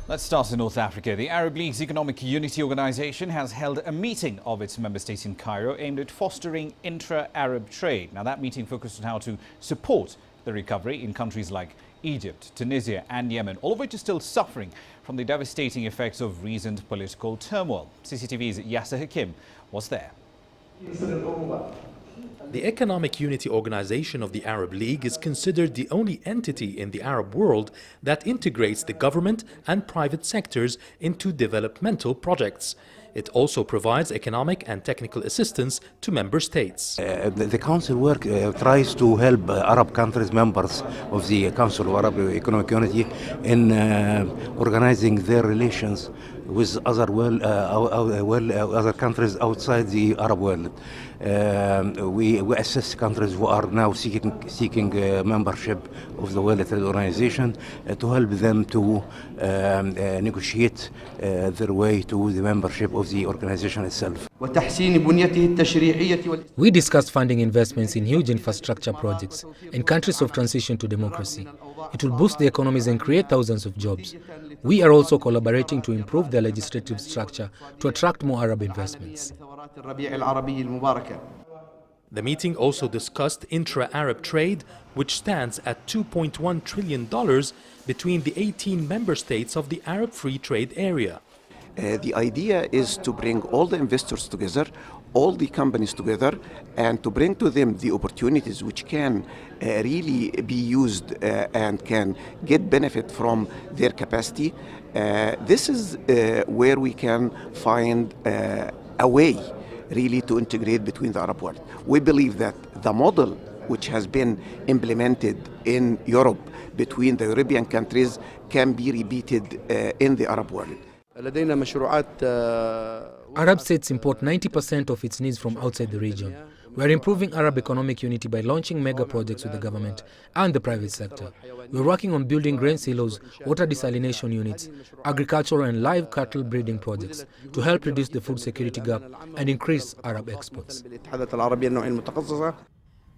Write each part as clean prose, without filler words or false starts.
Let's start in North Africa. The Arab League's Economic Unity Organization has held a meeting of its member states in Cairo aimed at fostering intra-Arab trade. Now, that meeting focused on how to support the recovery in countries like Egypt, Tunisia and Yemen, all of which are still suffering from the devastating effects of recent political turmoil. CCTV's Yasser Hakim was there. The Economic Unity Organization of the Arab League is considered the only entity in the Arab world that integrates the government and private sectors into developmental projects. It also provides economic and technical assistance to member states. The Council work tries to help Arab countries, members of the Council of Arab Economic Unity, in organizing their relations with other other countries outside the Arab world. We assist countries who are now seeking membership of the World Trade Organization to help them to negotiate their way to the membership of the organization itself. We discussed funding investments in huge infrastructure projects in countries of transition to democracy. It will boost the economies and create thousands of jobs. We are also collaborating to improve the legislative structure to attract more Arab investments. The meeting also discussed intra-Arab trade, which stands at $2.1 trillion between the 18 member states of the Arab Free Trade Area. The idea is to bring all the investors together, all the companies together, and to bring to them the opportunities which can really be used and can get benefit from their capacity. This is where we can find a way really to integrate between the Arab world. We believe that the model which has been implemented in Europe between the European countries can be repeated in the Arab world. Arab states import 90% of its needs from outside the region. We are improving Arab economic unity by launching mega projects with the government and the private sector. We are working on building grain silos, water desalination units, agricultural and live cattle breeding projects to help reduce the food security gap and increase Arab exports.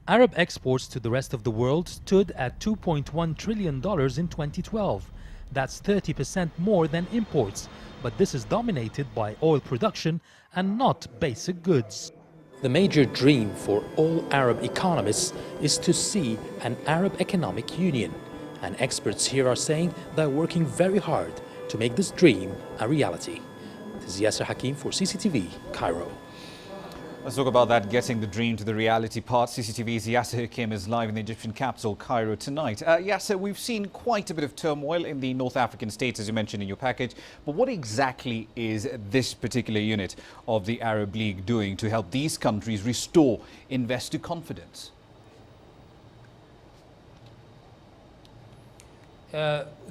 Arab exports to the rest of the world stood at $2.1 trillion in 2012. That's 30% more than imports, but this is dominated by oil production and not basic goods. The major dream for all Arab economists is to see an Arab economic union, and experts here are saying they're working very hard to make this dream a reality. This is Yasser Hakim for CCTV, Cairo. Let's talk about that, getting the dream to the reality part. CCTV's Yasser Hakim is live in the Egyptian capital, Cairo, tonight. Yasser, we've seen quite a bit of turmoil in the North African states, as you mentioned in your package. But what exactly is this particular unit of the Arab League doing to help these countries restore investor confidence?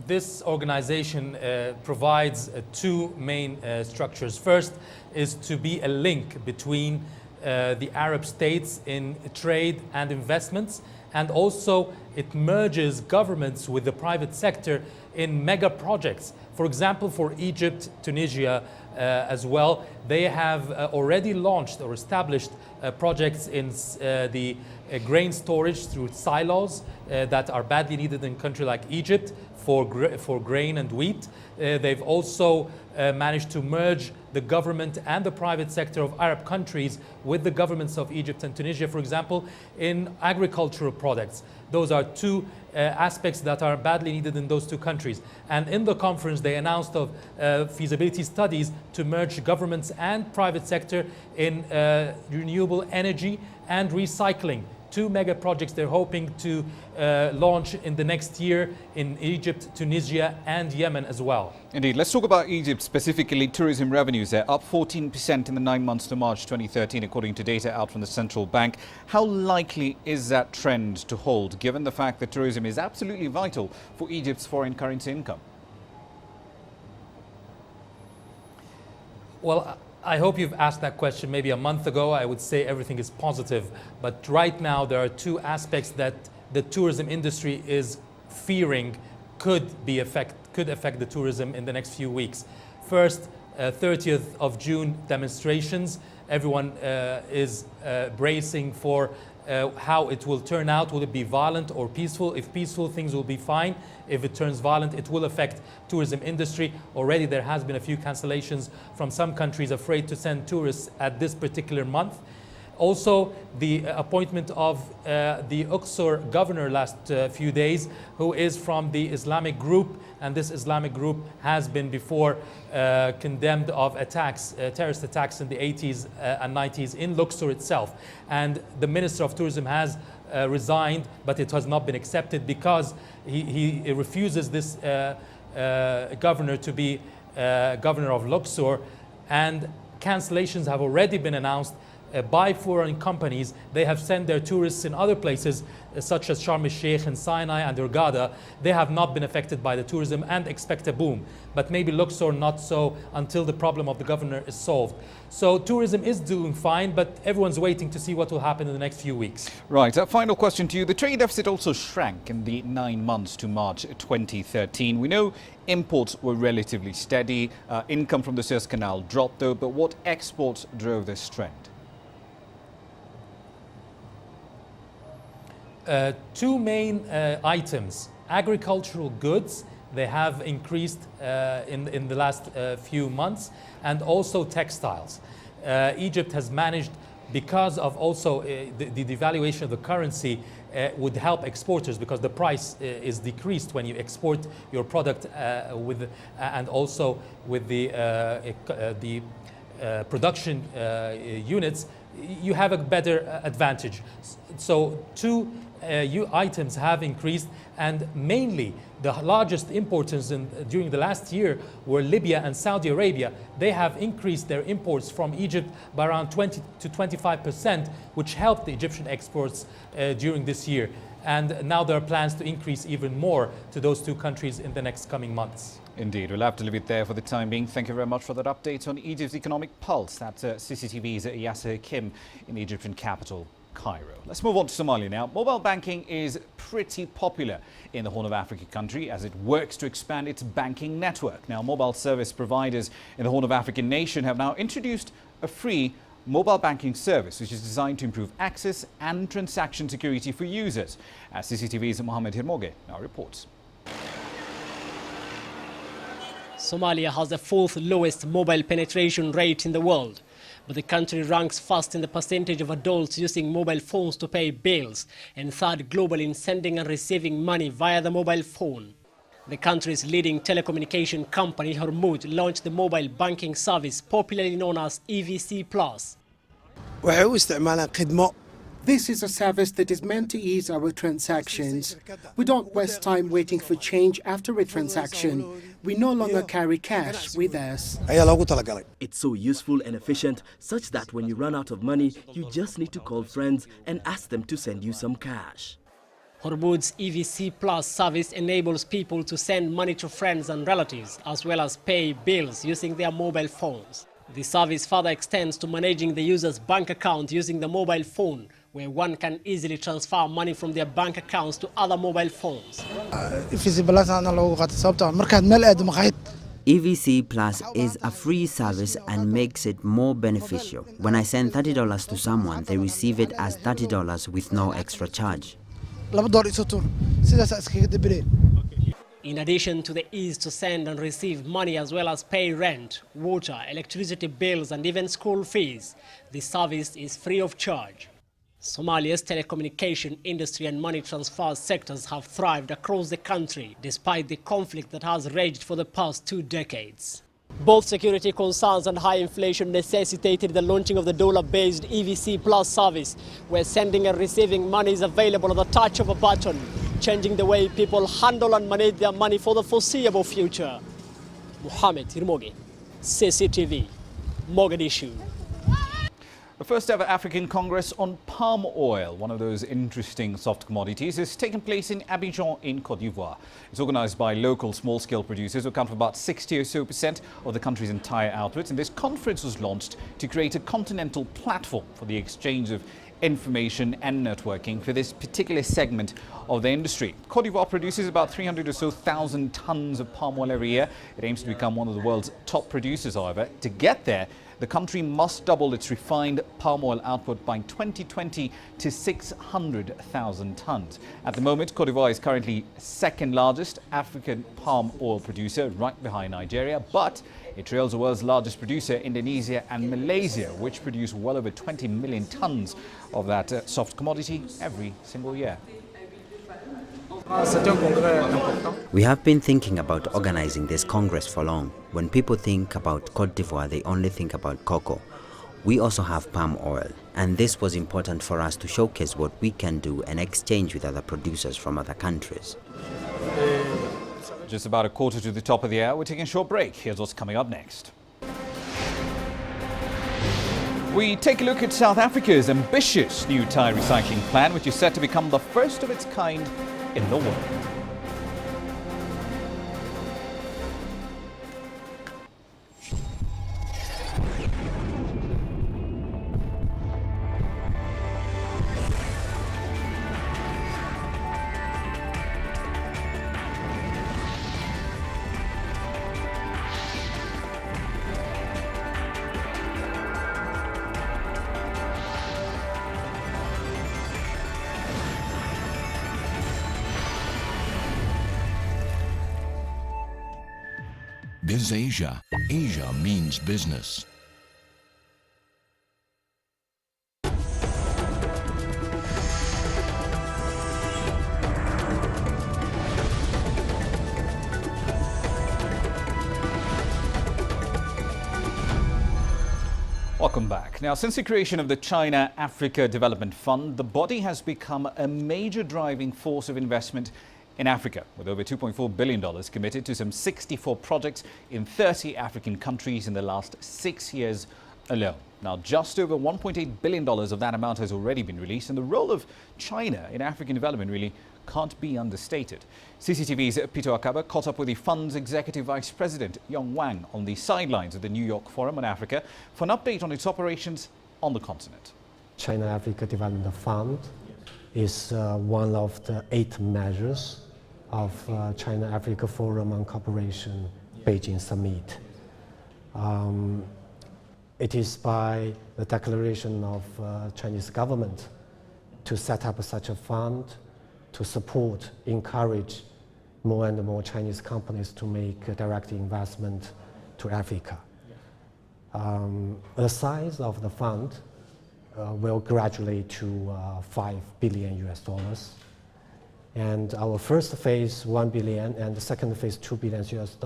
This organization provides two main structures. First is to be a link between the Arab states in trade and investments, and also it merges governments with the private sector in mega projects. For example, for Egypt, Tunisia as well, they have already launched or established projects in the grain storage through silos that are badly needed in a country like Egypt for grain and wheat. They've also managed to merge the government and the private sector of Arab countries with the governments of Egypt and Tunisia, for example, in agricultural products. Those are two aspects that are badly needed in those two countries. And in the conference, they announced of feasibility studies to merge governments and private sector in renewable energy and recycling. Two mega projects they're hoping to launch in the next year in Egypt, Tunisia and Yemen as well. Indeed. Let's talk about Egypt, specifically tourism revenues there, up 14% in the 9 months to March 2013, according to data out from the central bank. How likely is that trend to hold, given the fact that tourism is absolutely vital for Egypt's foreign currency income? Well, I hope you've asked that question maybe a month ago. I would say everything is positive. But right now, there are two aspects that the tourism industry is fearing could affect the tourism in the next few weeks. First, 30th of June demonstrations. Everyone is bracing for how it will turn out. Will it be violent or peaceful? If peaceful, things will be fine. If it turns violent, it will affect tourism industry. Already there has been a few cancellations from some countries afraid to send tourists at this particular month. Also, the appointment of the Uqsur governor last few days, who is from the Islamic group, and this Islamic group has been before condemned of attacks, terrorist attacks in the 80s and 90s in Luxor itself. And the Minister of Tourism has resigned, but it has not been accepted because he refuses this governor to be governor of Luxor. And cancellations have already been announced by foreign companies. They have sent their tourists in other places such as Sharm el-Sheikh and Sinai and Hurghada. They have not been affected by the tourism and expect a boom. But maybe Luxor not so until the problem of the governor is solved. So tourism is doing fine, but everyone's waiting to see what will happen in the next few weeks. Right, a final question to you. The trade deficit also shrank in the 9 months to March 2013. We know imports were relatively steady. Income from the Suez Canal dropped though, but what exports drove this trend? Two main items. Agricultural goods, they have increased in the last few months, and also textiles. Egypt has managed, because of also the devaluation of the currency, would help exporters because the price is decreased when you export your product and also with the production units, you have a better advantage. So two items have increased, and mainly the largest importers during the last year were Libya and Saudi Arabia. They have increased their imports from Egypt by around 20 to 25%, which helped the Egyptian exports during this year. And now there are plans to increase even more to those two countries in the next coming months. Indeed. We'll have to leave it there for the time being. Thank you very much for that update on Egypt's economic pulse. That's CCTV's Yasser Hakim in the Egyptian capital, Cairo. Let's move on to Somalia now. Mobile banking is pretty popular in the Horn of Africa country as it works to expand its banking network. Now, mobile service providers in the Horn of African nation have now introduced a free mobile banking service which is designed to improve access and transaction security for users. As CCTV's Mohammed Hirmoge now reports. Somalia has the fourth lowest mobile penetration rate in the world, but the country ranks first in the percentage of adults using mobile phones to pay bills and third globally in sending and receiving money via the mobile phone. The country's leading telecommunication company, Hormuz, launched the mobile banking service popularly known as EVC+. This is a service that is meant to ease our transactions. We don't waste time waiting for change after a transaction. We no longer carry cash with us. It's so useful and efficient, such that when you run out of money, you just need to call friends and ask them to send you some cash. Hormuz's EVC Plus service enables people to send money to friends and relatives, as well as pay bills using their mobile phones. The service further extends to managing the user's bank account using the mobile phone, where one can easily transfer money from their bank accounts to other mobile phones. EVC Plus is a free service and makes it more beneficial. When I send $30 to someone, they receive it as $30 with no extra charge. In addition to the ease to send and receive money as well as pay rent, water, electricity bills and even school fees, the service is free of charge. Somalia's telecommunication industry and money transfer sectors have thrived across the country despite the conflict that has raged for the past 2 decades. Both security concerns and high inflation necessitated the launching of the dollar-based EVC Plus service, where sending and receiving money is available at the touch of a button, changing the way people handle and manage their money for the foreseeable future. Mohammed Hirmoge, CCTV, Mogadishu. The first ever African Congress on palm oil, one of those interesting soft commodities, is taking place in Abidjan in Côte d'Ivoire. It's organized by local small-scale producers who account for about 60% or so of the country's entire output. And this conference was launched to create a continental platform for the exchange of information and networking for this particular segment of the industry. Côte d'Ivoire produces about 300,000 or so tons of palm oil every year. It aims to become one of the world's top producers, however. To get there, the country must double its refined palm oil output by 2020 to 600,000 tons. At the moment, Cote d'Ivoire is currently second largest African palm oil producer, right behind Nigeria, but it trails the world's largest producer, Indonesia and Malaysia, which produce well over 20 million tons of that soft commodity every single year. We have been thinking about organizing this Congress for long. When people think about Cote d'Ivoire, they only think about cocoa. We also have palm oil, and this was important for us to showcase what we can do and exchange with other producers from other countries. Just about a quarter to the top of the hour, we're taking a short break. Here's what's coming up next. We take a look at South Africa's ambitious new tyre recycling plan, which is set to become the first of its kind in the world. BizAsia. Asia means business. Welcome back. Now, since the creation of the China-Africa Development Fund, the body has become a major driving force of investment in Africa, with over $2.4 billion committed to some 64 projects in 30 African countries in the last 6 years alone. Now, just over $1.8 billion of that amount has already been released, and the role of China in African development really can't be understated. CCTV's Peter Akaba caught up with the fund's Executive Vice President, Yong Wang, on the sidelines of the New York Forum on Africa for an update on its operations on the continent. China-Africa Development Fund is one of the 8 measures of China-Africa Forum on Cooperation Beijing Summit. It is by the declaration of Chinese government to set up such a fund to support, encourage more and more Chinese companies to make direct investment to Africa. The size of the fund will graduate to $5 billion US. And our first phase, $1 billion, and the second phase, $2 billion US,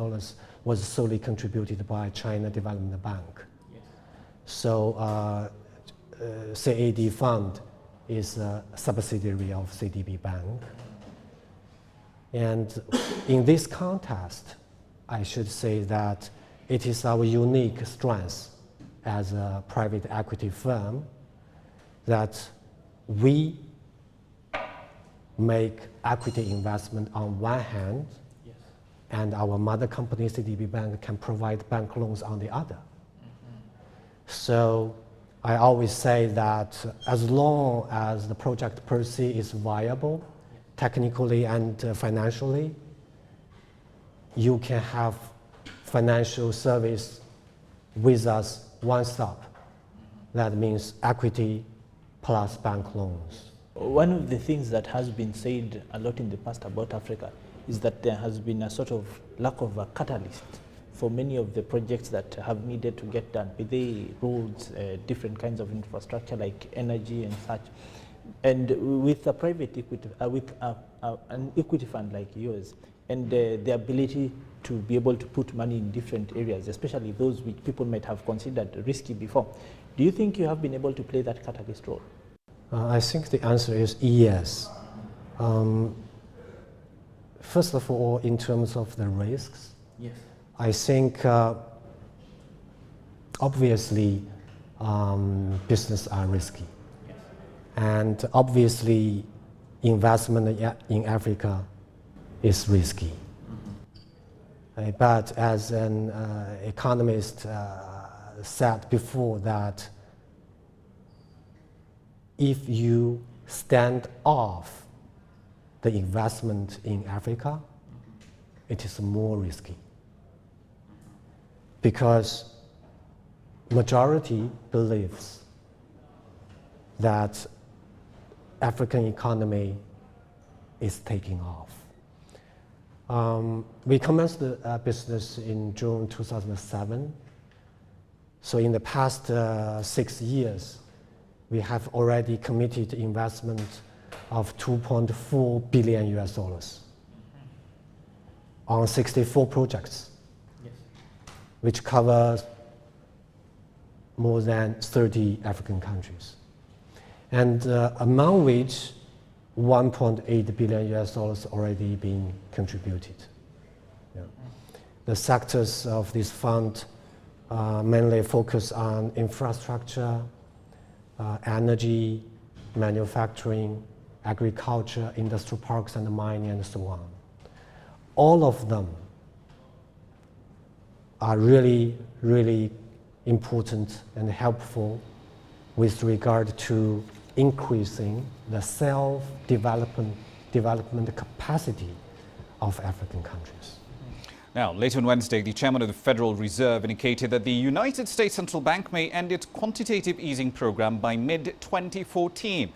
was solely contributed by China Development Bank. Yes. So CAD Fund is a subsidiary of CDB Bank. And in this context, I should say that it is our unique strength as a private equity firm that we make equity investment on one hand, yes, and our mother company, CDB Bank, can provide bank loans on the other. So I always say that as long as the project per se is viable, technically and financially, you can have financial service with us one stop. That means equity plus bank loans. One of the things that has been said a lot in the past about Africa is that there has been a sort of lack of a catalyst for many of the projects that have needed to get done, be they roads, different kinds of infrastructure like energy and such. And with a private equity, an equity fund like yours, and the ability to be able to put money in different areas, especially those which people might have considered risky before, do you think you have been able to play that catalyst role? I think the answer is yes. First of all, in terms of the risks, yes, I think obviously business are risky. Yes. And obviously investment in Africa is risky. Mm-hmm. But as an economist said before, that if you stand off the investment in Africa, it is more risky. Because majority believes that African economy is taking off. We commenced the business in June 2007. So in the past 6 years, we have already committed investment of $2.4 billion on 64 projects, which covers more than 30 African countries. And among which $1.8 billion already been contributed. Yeah. The sectors of this fund mainly focus on infrastructure, energy, manufacturing, agriculture, industrial parks and mining and so on. All of them are really, really important and helpful with regard to increasing the self-development capacity of African countries. Now, later on Wednesday, the chairman of the Federal Reserve indicated that the United States Central Bank may end its quantitative easing program by mid-2014.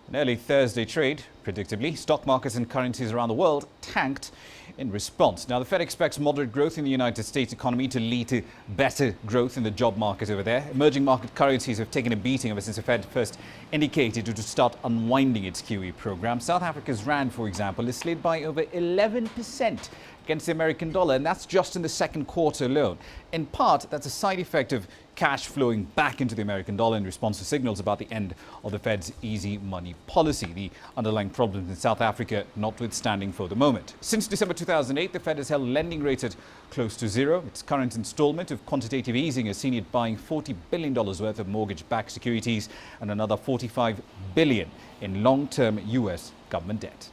In early Thursday trade, predictably, stock markets and currencies around the world tanked in response. Now, the Fed expects moderate growth in the United States economy to lead to better growth in the job market over there. Emerging market currencies have taken a beating ever since the Fed first indicated to start unwinding its QE program. South Africa's rand, for example, is slid by over 11% against the American dollar, and that's just in the second quarter alone. In part, that's a side effect of cash flowing back into the American dollar in response to signals about the end of the Fed's easy money policy. The underlying problems in South Africa notwithstanding for the moment. Since December 2008, the Fed has held lending rates at close to zero. Its current installment of quantitative easing has seen it buying $40 billion worth of mortgage-backed securities and another $45 billion in long-term U.S. government debt.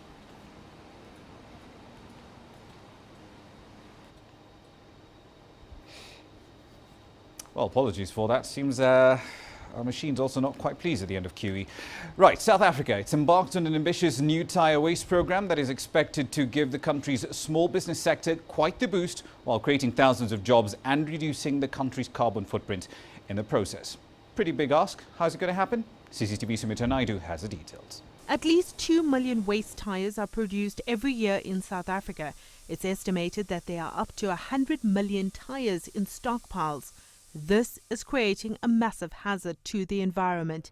Well, apologies for that. Seems our machine's also not quite pleased at the end of QE. Right, South Africa. It's embarked on an ambitious new tyre waste program that is expected to give the country's small business sector quite the boost while creating thousands of jobs and reducing the country's carbon footprint in the process. Pretty big ask. How's it going to happen? CCTV Sumita Naidu has the details. At least 2 million waste tyres are produced every year in South Africa. It's estimated that there are up to 100 million tyres in stockpiles. This is creating a massive hazard to the environment.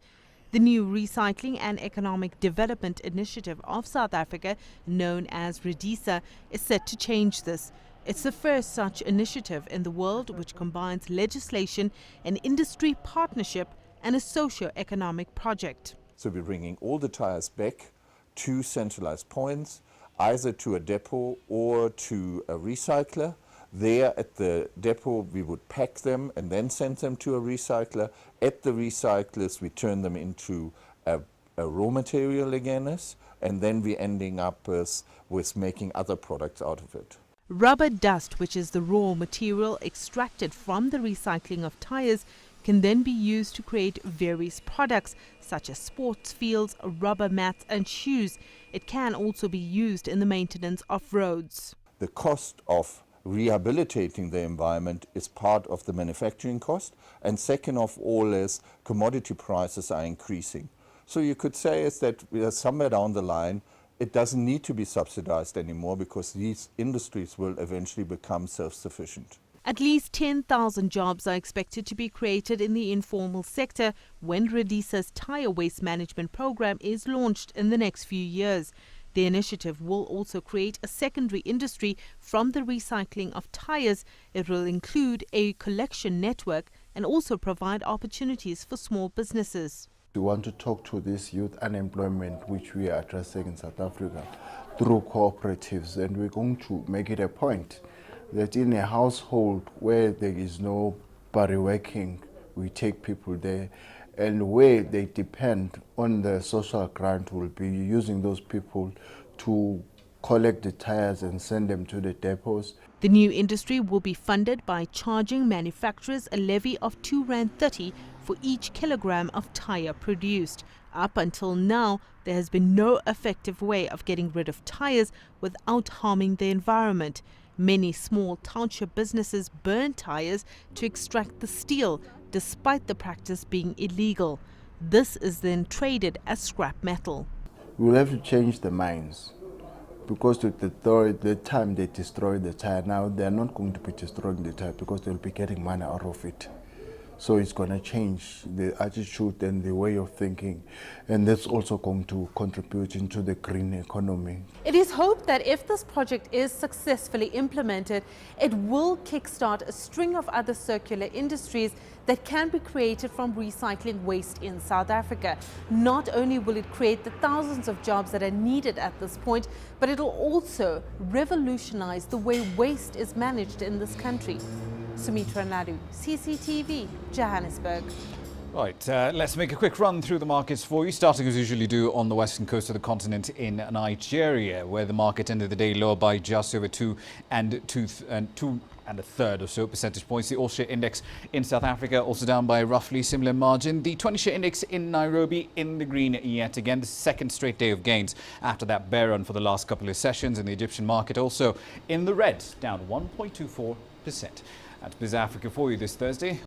The new Recycling and Economic Development Initiative of South Africa, known as REDISA, is set to change this. It's the first such initiative in the world which combines legislation, an industry partnership and a socio-economic project. So we're bringing all the tyres back to centralized points, either to a depot or to a recycler. There at the depot we would pack them and then send them to a recycler. At the recyclers we turn them into a raw material again, and then we're ending up with making other products out of it. Rubber dust, which is the raw material extracted from the recycling of tyres, can then be used to create various products such as sports fields, rubber mats and shoes. It can also be used in the maintenance of roads. The cost of rehabilitating the environment is part of the manufacturing cost, and second of all is commodity prices are increasing. So you could say is that we are somewhere down the line it doesn't need to be subsidized anymore because these industries will eventually become self-sufficient. At least 10,000 jobs are expected to be created in the informal sector when REDISA's tyre waste management program is launched in the next few years. The initiative will also create a secondary industry from the recycling of tyres. It will include a collection network and also provide opportunities for small businesses. We want to talk to this youth unemployment which we are addressing in South Africa through cooperatives, and we're going to make it a point that in a household where there is nobody working, we take people there, and where they depend on the social grant, we'll be using those people to collect the tyres and send them to the depots. The new industry will be funded by charging manufacturers a levy of R2.30 for each kilogram of tyre produced. Up until now, there has been no effective way of getting rid of tyres without harming the environment. Many small township businesses burn tyres to extract the steel. despite the practice being illegal. This is then traded as scrap metal. We'll have to change the mines, because the time they destroy the tire now, they're not going to be destroying the tire because they'll be getting money out of it. So it's going to change the attitude and the way of thinking, and that's also going to contribute into the green economy. It is hoped that if this project is successfully implemented, it will kickstart a string of other circular industries that can be created from recycling waste in South Africa. Not only will it create the thousands of jobs that are needed at this point, but it will also revolutionize the way waste is managed in this country. Sumitra Nadu, CCTV, Johannesburg. Right, let's make a quick run through the markets for you, starting as usually do on the western coast of the continent in Nigeria, where the market ended the day lower by just over 2 1/3 or so percentage points. The all-share index in South Africa also down by a roughly similar margin. The 20-share index in Nairobi in the green yet again, the second straight day of gains after that bear run for the last couple of sessions. And the Egyptian market also in the red, down 1.24%. That's BizAfrica for you this Thursday.